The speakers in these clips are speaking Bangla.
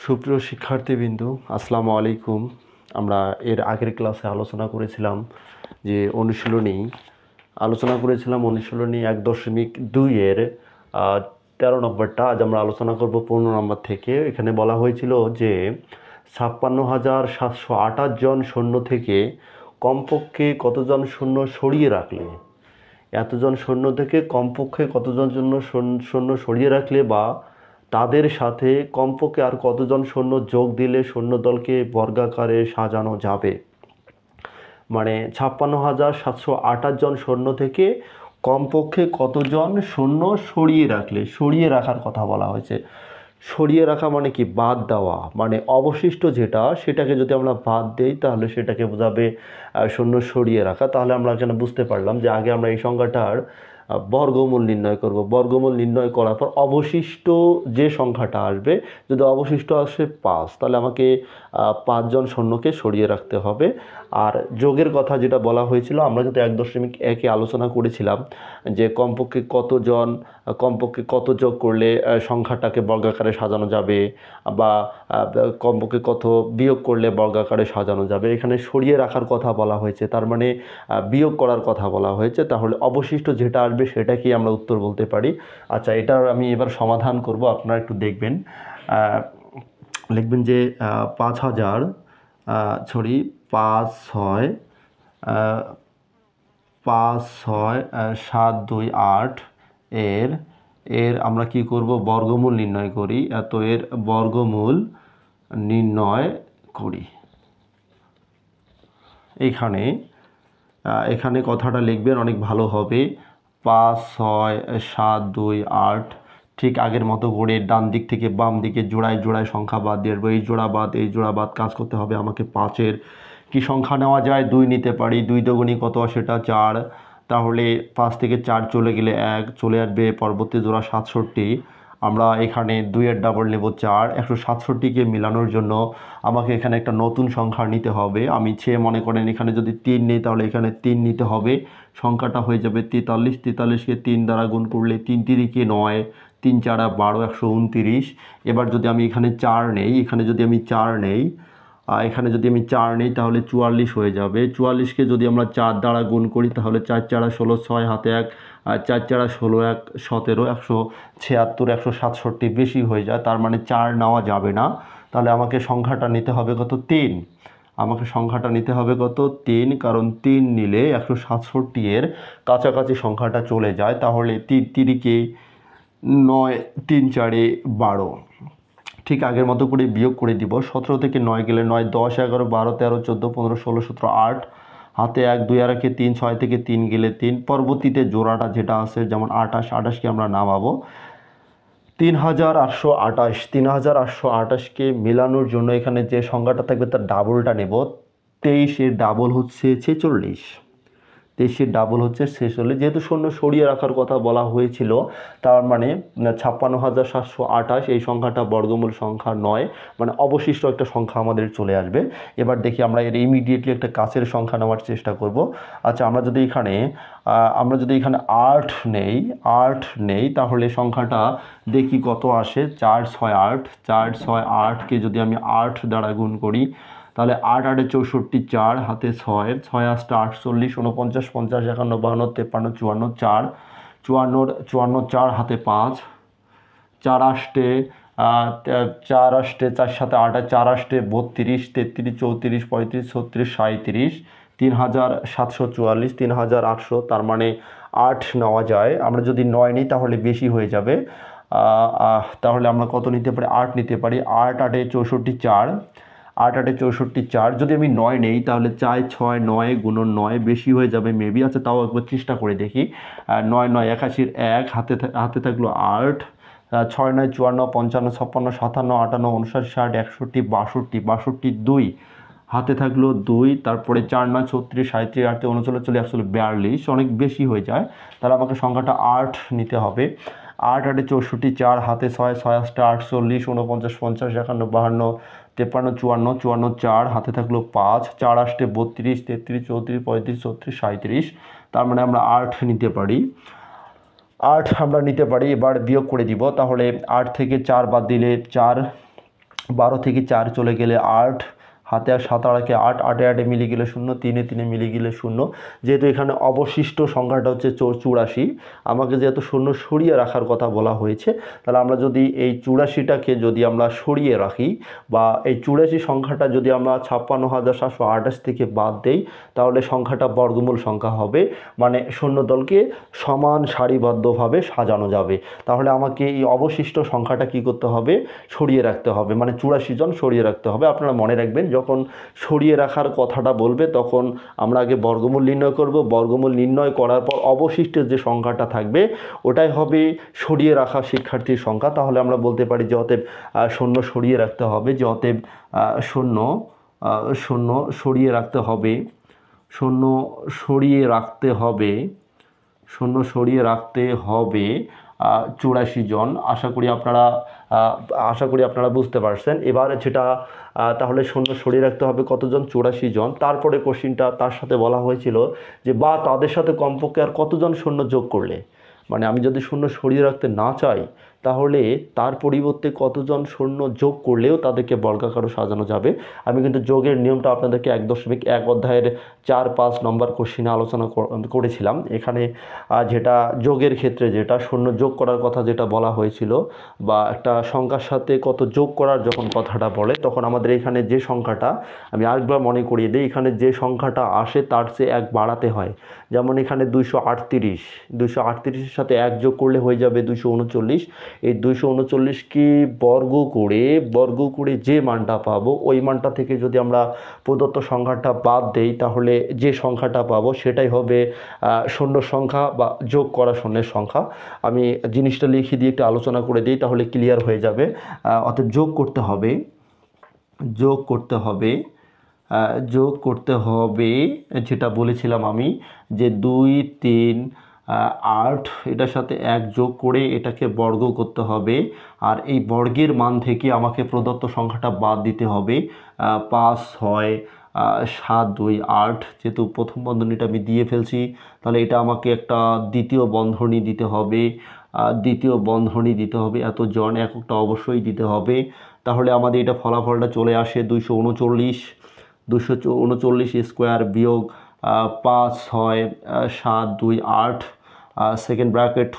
সুপ্রিয় শিক্ষার্থীবৃন্দ, আসসালামু আলাইকুম। আমরা এর আগের ক্লাসে আলোচনা করেছিলাম 1.2 এর 13 নম্বরটা। আজ আমরা আলোচনা করব 15 নম্বর থেকে। এখানে বলা হয়েছিল যে 56,728 জন সৈন্য থেকে কমপক্ষে কতজন সৈন্য সরিয়ে রাখলে, এতজন সৈন্য থেকে কমপক্ষে কতজন সৈন্য সরিয়ে রাখলে বা তাদের সাথে কমপক্ষে আর কতজন সৈন্য যোগ দিলে সৈন্যদলকে বর্গাকারে সাজানো যাবে। মানে 56,728 জন সৈন্য থেকে কমপক্ষে কতজন সৈন্য সরিয়ে রাখার কথা বলা হয়েছে। সরিয়ে রাখা মানে কি? বাদ দেওয়া, মানে অবশিষ্ট যেটা সেটাকে যদি আমরা বাদ দেই তাহলে সেটাকে বোঝাবে সৈন্য সরিয়ে রাখা। তাহলে আমরা এখানে বুঝতে পারলাম যে আগে আমরা এই সংখ্যাটার বর্গমূল নির্ণয় করব। বর্গমূল নির্ণয় করার পর অবশিষ্ট যে সংখ্যাটা আসবে, যদি অবশিষ্ট আসে 5, তাহলে আমাকে 5 জন সৈন্যকে সরিয়ে রাখতে হবে। আর যোগের কথা যেটা বলা হয়েছিল, আমরা কিন্তু 1.1-এ আলোচনা করেছিলাম যে কমপক্ষে কত যোগ করলে সংখ্যাটাকে বর্গাকারে সাজানো যাবে, বা কমপক্ষে কত বিয়োগ করলে বর্গাকারে সাজানো যাবে। এখানে সরিয়ে রাখার কথা বলা হয়েছে, তার মানে বিয়োগ করার কথা বলা হয়েছে। তাহলে অবশিষ্ট যেটা আসবে সেটাকেই আমরা উত্তর বলতে পারি। আচ্ছা, এটার আমি এবার সমাধান করব, আপনারা একটু দেখবেন। লিখবেন যে 5,6 7, 2, 8 এর আমরা কি করব? বর্গমূল নির্ণয় করি। এর বর্গমূল নির্ণয় করি। এখানে কথাটা লিখবেন, অনেক ভালো হবে। 5, 6, 7, 2, 8 ঠিক আগের মতো করে ডান দিক থেকে বাম দিকে জোড়ায় জোড়ায় সংখ্যা বাদ দিয়ে দেবো। এই জোড়া বাদ কাজ করতে হবে আমাকে। 5-এর কি সংখ্যা নেওয়া যায়? 2 নিতে পারি। 2 দুগুণী কত? সেটা 4। তাহলে 5 থেকে 4 চলে গেলে 1 চলে আসবে। পরবর্তী জোড়া 67। আমরা এখানে 2-এর ডাবল নেব 4। 167কে মিলানোর জন্য আমাকে এখানে একটা নতুন সংখ্যা নিতে হবে। আমি মনে করেন এখানে যদি 3 নেই তাহলে এখানে 3 নিতে হবে। সংখ্যাটা হয়ে যাবে 43। 43কে 3 দ্বারা গুণ করলে 3 3-কে 9, 3 4 12, 129। এবার যদি আমি এখানে 4 নেই, এখানে যদি আমি 4 নেই তাহলে 44 হয়ে যাবে। 44কে যদি আমরা 4 দ্বারা গুণ করি তাহলে 4 4 16, 6 হাতে 1, 4 4 16, 1 17, 176, 167 বেশি হয়ে যায়। তার মানে 4 নেওয়া যাবে না। তাহলে আমাকে সংখ্যাটা নিতে হবে কত? 3। আমাকে সংখ্যাটা নিতে হবে কত? 3। কারণ 3 নিলে 167-এর কাছাকাছি সংখ্যাটা চলে যায়। তাহলে 3 3-কে 9, 3 4 12। ঠিক আগের মতো করে বিয়োগ করে দিব। 17 থেকে 9 গেলে 9, 10, 11, 12, 13, 14, 15, 16, 17, 8 হাতে 1, 2 আর 1-এ 3, 6 থেকে 3 গেলে 3। পরবর্তীতে জোড়াটা যেটা আছে, যেমন 28কে আমরা নামাবো। 3,828কে মেলানোর জন্য এখানে যে সংখ্যাটা থাকবে তার ডাবলটা নেব। 23-এর ডাবল হচ্ছে 46। 23-এর ডাবল হচ্ছে 46। যেহেতু শূন্য সরিয়ে রাখার কথা বলা হয়েছিল, তার মানে 56,728 এই সংখ্যাটা বর্গমূল সংখ্যা নয়, মানে অবশিষ্ট একটা সংখ্যা আমাদের চলে আসবে। এবার দেখি আমরা এর ইমিডিয়েটলি একটা কাছের সংখ্যা নেওয়ার চেষ্টা করব। আচ্ছা, আমরা যদি এখানে 8 নেই তাহলে সংখ্যাটা দেখি কত আসে। 4 6 8। 4 6 8-কে যদি আমি 8 দ্বারা গুণ করি তাহলে 8 8 64, 4 হাতে 6, 6 8 48, 49, 50, 51, 52, 53, 54, 4 4 হাতে 5, 4 8 4 7 8, 4 8 32, 33, 34, 35, 36, 37, 3,744, 3,800। তার মানে 8 নেওয়া যায়। আমরা যদি 9 নিই তাহলে বেশি হয়ে যাবে। তাহলে আমরা কত নিতে পারি? 8 নিতে পারি। 8 8 64, 4। 8 8 64, 4। যদি আমি 9 নেই তাহলে 4 6 9 গুণন 9 বেশি হয়ে যাবে মেবি। আচ্ছা, তাও একবার চেষ্টা করে দেখি। 9 9 81, 1 হাতে থাকলো 8, 6 9 54, 55, 56, 57, 58, 59, 60, 61, 62, 2 হাতে থাকলো 2, তারপরে 4 9 36, 37, 38, 39, 142, অনেক বেশি হয়ে যায়। তাহলে আমাকে সংখ্যাটা 8 নিতে হবে। 8 8 64, 4 হাতে 6, 6 8 48, 49, 50, 51, 52, 53, 54, 54, 4 হাতে থাকলো 5, 4 8 32, 33, 34, 35, 36, 37। তার মানে আমরা 8 নিতে পারি। 8 আমরা নিতে পারি। এবার বিয়োগ করে দিব। তাহলে 8 থেকে 4 বাদ দিলে 4 12 থেকে 4 চলে গেলে 8, হাতে আর 7 আর 8, 8 8 মিলে গেলে 0, 3 3 মিলে গেলে 0। যেহেতু এখানে অবশিষ্ট সংখ্যাটা হচ্ছে 84, আমাকে যেহেতু 0 সরিয়ে রাখার কথা বলা হয়েছে, তাহলে আমরা যদি এই 84টাকে যদি আমরা সরিয়ে রাখি বা এই 84 সংখ্যাটা যদি আমরা 56,728 থেকে বাদ দেই, তাহলে সংখ্যাটা বর্গমূল সংখ্যা হবে, মানে শূন্য দলকে সমান সারিবদ্ধভাবে সাজানো যাবে। তাহলে আমাকে এই অবশিষ্ট সংখ্যাটা কি করতে হবে, সরিয়ে রাখতে হবে, মানে 84 জন সরিয়ে রাখতে হবে। আপনারা মনে রাখবেন, যখন সরিয়ে রাখার কথাটা বলবে তখন আমরা আগে বর্গমূল নির্ণয় করব, বর্গমূল নির্ণয় করার পর অবশিষ্ট যে সংখ্যাটা থাকবে ওটাই হবে সরিয়ে রাখা শিক্ষার্থীর সংখ্যা। তাহলে আমরা বলতে পারি যে অতএব 0 সরিয়ে রাখতে হবে, যে অতএব 0 সরিয়ে রাখতে হবে, 0 সরিয়ে রাখতে হবে, 0 সরিয়ে রাখতে হবে 84 জন। আশা করি আপনারা বুঝতে পারছেন। এবার যেটা তাহলে 0 সরিয়ে রাখতে হবে কতজন, 84 জন। তারপরে কোশ্চিনটা তার সাথে বলা হয়েছিল যে বা তাদের সাথে কমপক্ষে আর কতজন 0 যোগ করলে, মানে আমি যদি 0 সরিয়ে রাখতে না চাই তাহলে তার পরিবর্তে কতজন 0 যোগ করলেও তাদেরকে বর্গাকারে সাজানো যাবে। আমি কিন্তু যোগের নিয়মটা আপনাদেরকে 1.1 অধ্যায়ের 4 5 নম্বর কোশ্চিনে আলোচনা করেছিলাম। এখানে যেটা যোগের ক্ষেত্রে যেটা 0 যোগ করার কথা যেটা বলা হয়েছিল, বা একটা সংখ্যার সাথে কত যোগ করার যখন কথাটা বলে, তখন আমাদের এখানে যে সংখ্যাটা, আমি আরেকবার মনে করিয়ে দিই, এখানে যে সংখ্যাটা আসে তার চেয়ে 1 বাড়াতে হয়। যেমন এখানে 238 এর সাথে 1 যোগ করলে হয়ে যাবে 239। এই 239কে বর্গ করে যে মানটা পাবো, ওই মানটা থেকে যদি আমরা প্রদত্ত সংখ্যাটা বাদ দেই তাহলে যে সংখ্যাটা পাবো সেটাই হবে শূন্যর সংখ্যা বা যোগ করা শূন্যের সংখ্যা। আমি জিনিসটা লিখে দিয়ে একটু আলোচনা করে দিই, তাহলে ক্লিয়ার হয়ে যাবে। অর্থাৎ যোগ করতে হবে যেটা বলেছিলাম আমি, যে 2 3 8 এটার সাথে 1 যোগ করে এটাকে বর্গ করতে হবে, আর এই বর্গের মান থেকে আমাকে প্রদত্ত সংখ্যাটা বাদ দিতে হবে। 5 6 7 2 8, যেহেতু প্রথম বন্ধনীটা আমি দিয়ে ফেলছি, তাহলে এটা আমাকে একটা দ্বিতীয় বন্ধনী দিতে হবে, এত জন এককটা অবশ্যই দিতে হবে। তাহলে আমাদের এটা ফলাফলটা চলে আসে 239 স্কোয়ার বিয়োগ 5 6 7 2 8, সেকেন্ড ব্র্যাকেট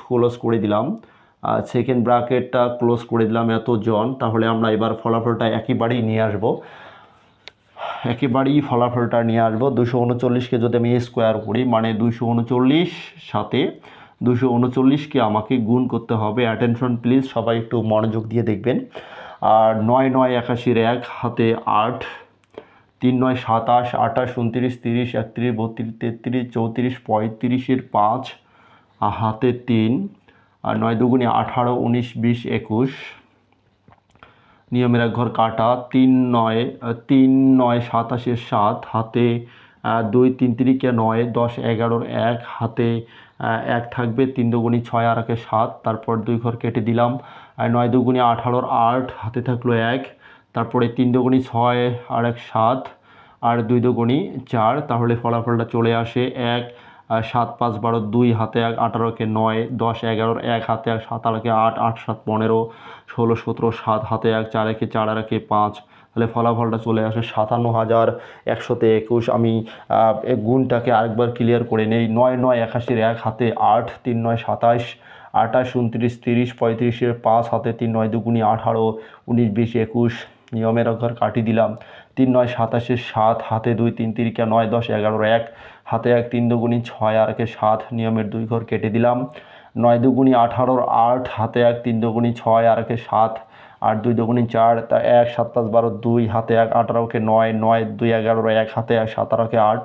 ক্লোজ করে দিলাম, এত জন। তাহলে আমরা এবার ফলাফলটা একেবারেই নিয়ে আসবো, 239কে যদি আমি স্কোয়ার করি, মানে 239 সাথে 239কে আমাকে গুণ করতে হবে। অ্যাটেনশন প্লিজ, সবাই একটু মনোযোগ দিয়ে দেখবেন। আর 9 9 81 1, হাতে 8, 3 9 27 28 29 30 31 32 33 34 35 5, হাতে 3, আর 9 2 18 19 20 21, নিয়মের এক ঘর কাটা। 3 9 27 7, হাতে 2 3 3 9 10 11 1, হাতে 1 থাকবে, 3 2 6 আর 1 7, তারপর 2 ঘর কেটে দিলাম। আর 9 2 18 8, হাতে থাকলো 1, তারপরে 3 2 6 আর 1 7, আর 2 2 4। তাহলে ফলাফলটা চলে আসে 1 7 5 12 2, হাতে 1 18 9 10 11 1, হাতে 1 7 আর 8 8 7 15 16 17 7, হাতে 1 4 4 আর 5। তাহলে ফলাফলটা চলে আসে 57,121। আমি এই গুণটাকে আরেকবার ক্লিয়ার করে নেই। 9 9 81 1, হাতে 8, 3 9 27 28 29 30 35 5, হাতে 3 9 2 18 19 20 21, নিয়মের ঘর কাটিয়ে দিলাম। 3 9 27 7, হাতে 2 3 3 9 10 11 1, হাতে 1 3 2 6 আর 7, নিয়মের 2 ঘর কেটে দিলাম। 9 2 18 8, হাতে 1 3 2 6 আর 7, আর 2 2 4, তা 1 7 5 12 2, হাতে 1 18 9 9 2 11 1, হাতে 1 17 8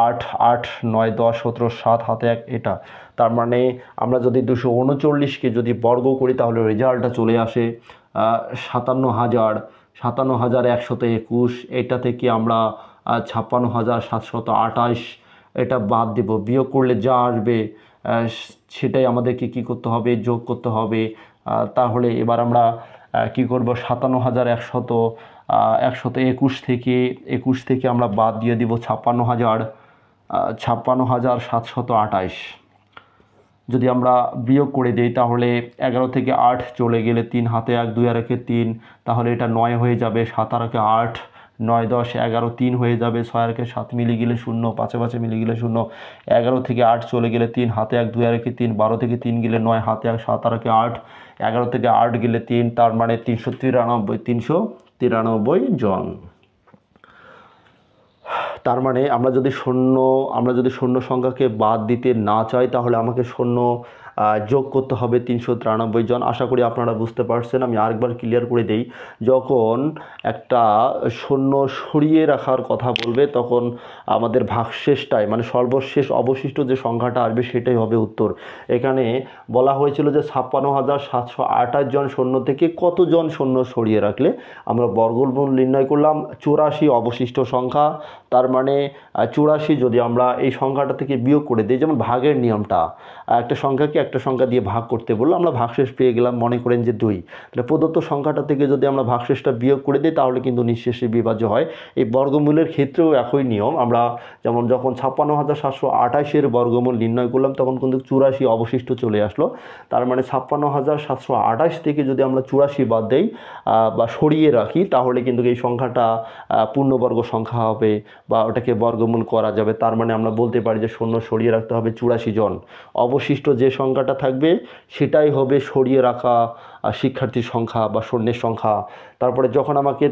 8 8 9 10 17 7, হাতে 1 এটা। তার মানে আমরা যদি 239কে যদি বর্গ করি তাহলে রেজাল্টটা চলে আসে 57,121। এটা থেকে আমরা 56,728 এটা বাদ দেব, বিয়োগ করলে যা আসবে সেটাই আমাদেরকে কী করতে হবে, যোগ করতে হবে। তাহলে এবার আমরা কি করব, 57,121 থেকে আমরা বাদ দিয়ে দিব 56,728। যদি আমরা বিয়োগ করে দিই তাহলে 11 থেকে 8 চলে গেলে 3 হাতে 1 2 আর 1 3, তাহলে এটা 9 হয়ে যাবে। 7 আর 8, 9 10 11, 3 হয়ে যাবে। 6 আর 7 মিলে গেলে 0, 5 5 মিলে গেলে 0। 11 থেকে 8 চলে গেলে 3 হাতে 1 2 আর 1 3, 12 থেকে 3 গেলে 9 হাতে 1 7 আর 8, 11 থেকে 8 গেলে 3, তার মানে 393 জন। তার মানে আমরা যদি শূন্য সংখ্যাকে বাদ দিতে না চাই তাহলে আমাকে শূন্য যোগ করতে হবে 393 জন। আশা করি আপনারা বুঝতে পারছেন। আমি আরেকবার ক্লিয়ার করে দেই, যখন একটা শূন্য সরিয়ে রাখার কথা বলবে তখন আমাদের ভাগশেষটাই মানে সর্বশেষ অবশিষ্ট যে সংখ্যাটা আসবে সেটাই হবে উত্তর। এখানে বলা হয়েছিল যে 56,728 জন শূন্য থেকে কতজন শূন্য সরিয়ে রাখলে আমরা বর্গমূল নির্ণয় করলাম। 84 অবশিষ্ট সংখ্যা, তার মানে 84 যদি আমরা এই সংখ্যাটা থেকে বিয়োগ করে দিই, যেমন ভাগের নিয়মটা, একটা সংখ্যাকে একটা সংখ্যা দিয়ে ভাগ করতে বললো, আমরা ভাগশেষ পেয়ে গেলাম, মনে করেন যে 2। তাহলে প্রদত্ত সংখ্যাটা থেকে যদি আমরা ভাগশেষটা বিয়োগ করে দিই তাহলে কিন্তু নিঃশেষে বিভাজ্য হয়। এই বর্গমূলের ক্ষেত্রেও একই নিয়ম। আমরা যেমন যখন 56,728-এর বর্গমূল নির্ণয় করলাম তখন কিন্তু 84 অবশিষ্ট চলে আসলো। তার মানে 56,728 থেকে যদি আমরা 84 বাদ দেই বা সরিয়ে রাখি তাহলে কিন্তু এই সংখ্যাটা পূর্ণবর্গ সংখ্যা হবে বা ওটাকে বর্গমূল করা যাবে। তার মানে আমরা বলতে পারি যে শূন্য সরিয়ে রাখতে হবে 84 জন। অবশিষ্ট যে সংখ্যাটা থাকবে সেটাই হবে সরিয়ে রাখা শিক্ষার্থীর সংখ্যা বা শূন্যের সংখ্যা। তারপরে যখন আমাকে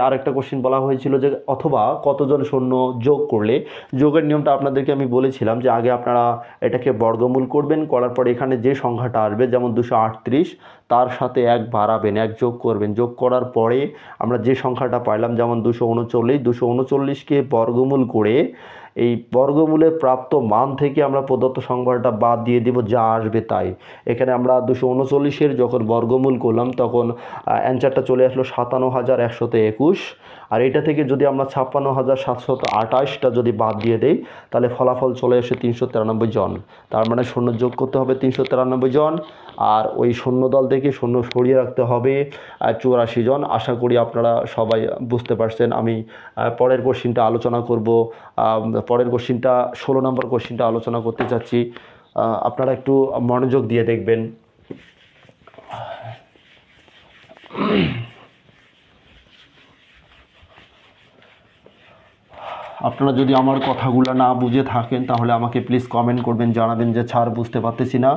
আরেকটা কোশ্চেন বলা হয়েছিল যে অথবা কতজন শূন্য যোগ করলে, যোগের নিয়মটা আপনাদেরকে আমি বলেছিলাম যে আগে আপনারা এটাকে বর্গমূল করবেন, করার পরে এখানে যে সংখ্যাটা আসবে যেমন 238 তার সাথে 1 বাড়াবেন, 1 যোগ করবেন। যোগ করার পরে আমরা যে সংখ্যাটা পাইলাম যেমন 239কে বর্গমূল করে এই বর্গমূলে প্রাপ্ত মান থেকে আমরা প্রদত্ত সংখ্যাটা বাদ দিয়ে দেব, যা আসবে তাই। এখানে আমরা 239-এর যখন বর্গমূল করলাম তখন অ্যান্সারটা চলে আসলো 57,121। আর এটা থেকে যদি আমরা 56,728টা যদি বাদ দিয়ে দেই তাহলে ফলাফল চলে আসে 393 জন। তার মানে শূন্য যোগ করতে হবে 393 জন, আর ওই শূন্য দল থেকে শূন্য সরিয়ে রাখতে হবে 84 জন। আশা করি আপনারা সবাই বুঝতে পারছেন। আমি পরের কোশ্চিনটা আলোচনা করব। পরের কোশ্চিনটা 16 নম্বর কোশ্চিনটা আলোচনা করতে চাচ্ছি, আপনারা একটু মনোযোগ দিয়ে দেখবেন। আপনারা যদি আমার কথাগুলো না বুঝে থাকেন তাহলে আমাকে প্লিজ কমেন্ট করবেন, জানাবেন যে স্যার বুঝতে পারতেছি না,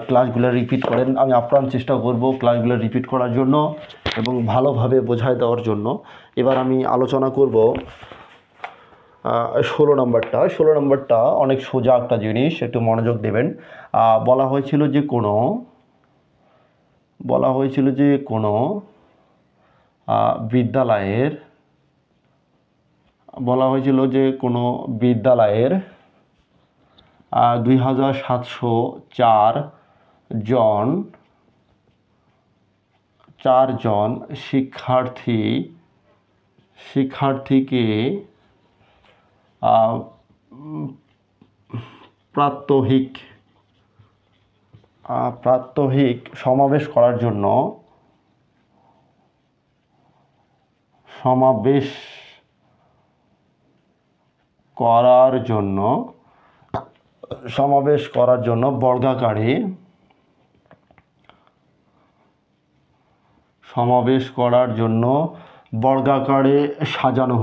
ক্লাসগুলো রিপিট করেন। আমি আপ্রাণ চেষ্টা করব ক্লাসগুলো রিপিট করার জন্য এবং ভালোভাবে বোঝায় দেওয়ার জন্য। এবার আমি আলোচনা করব 16 নম্বরটা অনেক সোজা একটা জিনিস, একটু মনোযোগ দেবেন। বলা হয়েছিল যে কোনো বিদ্যালয়ের 2,704 জন শিক্ষার্থীকে প্রাত্যহিক সমাবেশ করার জন্য বর্গাকারে সাজানো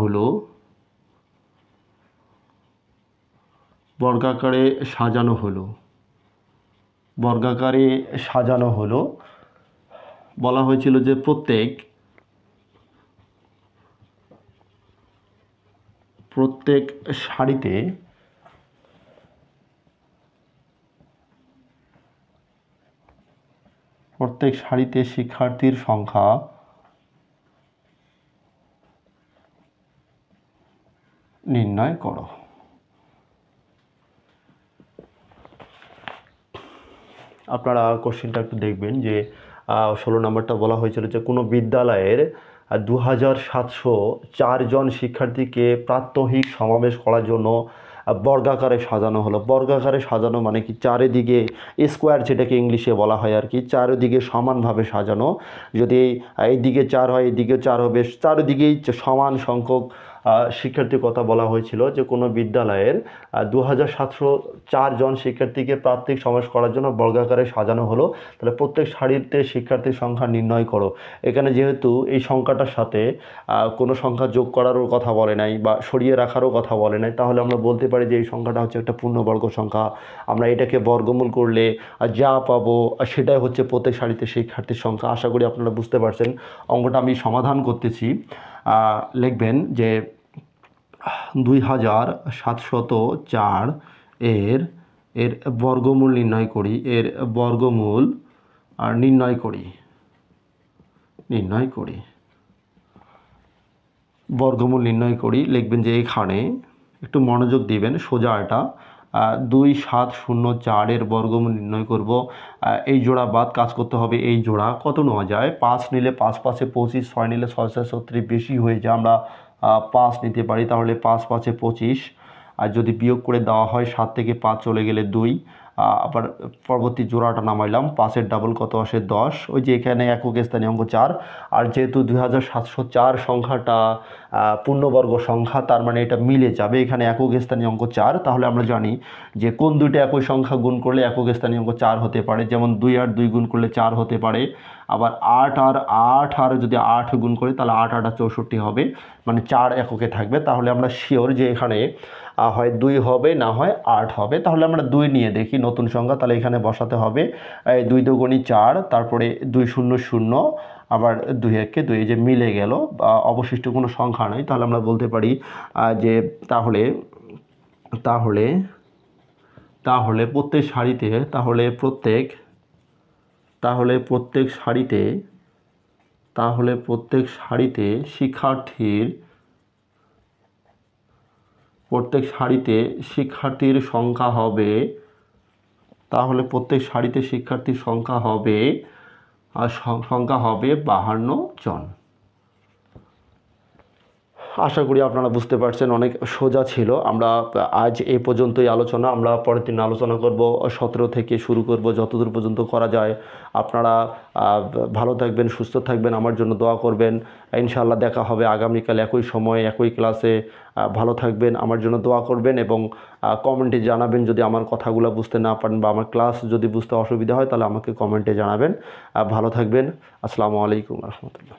হলো। বলা হয়েছিল যে প্রত্যেক সারিতে শিক্ষার্থীর সংখ্যা নির্ণয় করো। আপনারা কোশ্চেনটা একটু দেখবেন যে 16 নম্বরটা বলা হয়েছিল যে কোনো বিদ্যালয়ের 2,704 জন শিক্ষার্থীকে প্রাত্যহিক সমাবেশ করার জন্য বর্গাকারে সাজানো হলো। বর্গাকারে সাজানো মানে কি, চারিদিকে স্কোয়ার যেটাকে ইংলিশে বলা হয় আর কি, চারিদিকে সমানভাবে সাজানো। যদি এইদিকে 4 হয় এদিকে 4 হবে, চারিদিকেই সমান সংখ্যক শিক্ষার্থীর কথা বলা হয়েছিল যে কোনো বিদ্যালয়ের 2704 জন শিক্ষার্থীকে প্রাত্যিক সমাবেশ করার জন্য বর্গাকারে সাজানো হলো, তাহলে প্রত্যেক সারিতে শিক্ষার্থীর সংখ্যা নির্ণয় করো। এখানে যেহেতু এই সংখ্যাটার সাথে কোনো সংখ্যা যোগ করারও কথা বলে নাই বা সরিয়ে রাখারও কথা বলে নাই, তাহলে আমরা বলতে পারি যে এই সংখ্যাটা হচ্ছে একটা পূর্ণবর্গ সংখ্যা। আমরা এটাকে বর্গমূল করলে যা পাবো সেটাই হচ্ছে প্রত্যেক সারিতে শিক্ষার্থীর সংখ্যা। আশা করি আপনারা বুঝতে পারছেন। অঙ্কটা আমি সমাধান করতেছি। লিখবেন যে 2704 এর বর্গমূল নির্ণয় করি, এর বর্গমূল নির্ণয় করি, বর্গমূল নির্ণয় করি। লিখবেন যে এখানে একটু মনোযোগ দিবেন, সোজা এটা 2704 এর বর্গমূল নির্ণয় করব। এই জোড়া বাদ কাজ করতে হবে, এই জোড়া কত নেওয়া যায়, 5 নিলে 5 5-এ 25, 6 নিলে 6 6 36, বেশি হয়ে যায়, আমরা 5 নিতে পারি, তাহলে 5 5-এ 25। আর যদি বিয়োগ করে দেওয়া হয় 7 থেকে 5 চলে গেলে 2, আবার পরবর্তী জোড়াটা নামাইলাম, 5-এর ডাবল কত আসে 10, ওই যে এখানে একক স্থানীয় অঙ্ক 4। আর যেহেতু 2704 সংখ্যাটা পূর্ণবর্গ সংখ্যা, তার মানে এটা মিলে যাবে, এখানে একক স্থানীয় অঙ্ক 4। তাহলে আমরা জানি যে কোন দুইটা একই সংখ্যা গুণ করলে একক স্থানীয় অঙ্ক 4 হতে পারে, যেমন 2 আর 2 গুণ করলে 4 হতে পারে। আবার 8 আর যদি 8 গুণ করি তাহলে 8 8 64 হবে, মানে 4 এককে থাকবে। তাহলে আমরা শিওর যে এখানে হয় 2 হবে, না হয় 8 হবে। তাহলে আমরা 2 নিয়ে দেখি, নতুন সংখ্যা, তাহলে এখানে বসাতে হবে 2 দুগুণী 4, তারপরে 2 0 0, আবার 2 1 2, এই যে মিলে গেল, অবশিষ্ট কোনো সংখ্যা নেই। তাহলে আমরা বলতে পারি যে তাহলে প্রত্যেক সারিতে শিক্ষার্থীর সংখ্যা হবে, তাহলে প্রত্যেক সারিতে শিক্ষার্থীর সংখ্যা হবে 52 জন। আশা করি আপনারা বুঝতে পারছেন, অনেক সোজা ছিল। আমরা আজ এই পর্যন্তই আলোচনা, আমরা পরের দিন আলোচনা করব 17 থেকে শুরু করব, যতদূর পর্যন্ত করা যায়। আপনারা ভালো থাকবেন, সুস্থ থাকবেন, আমার জন্য দোয়া করবেন। ইনশাআল্লাহ দেখা হবে আগামীকাল একই সময়ে একই ক্লাসে। ভালো থাকবেন, আমার জন্য দোয়া করবেন এবং কমেন্টে জানাবেন যদি আমার কথাগুলো বুঝতে না পারেন বা আমার ক্লাস যদি বুঝতে অসুবিধা হয়, তাহলে আমাকে কমেন্টে জানাবেন। ভালো থাকবেন। আসসালামু আলাইকুম রহমতুল্লাহ।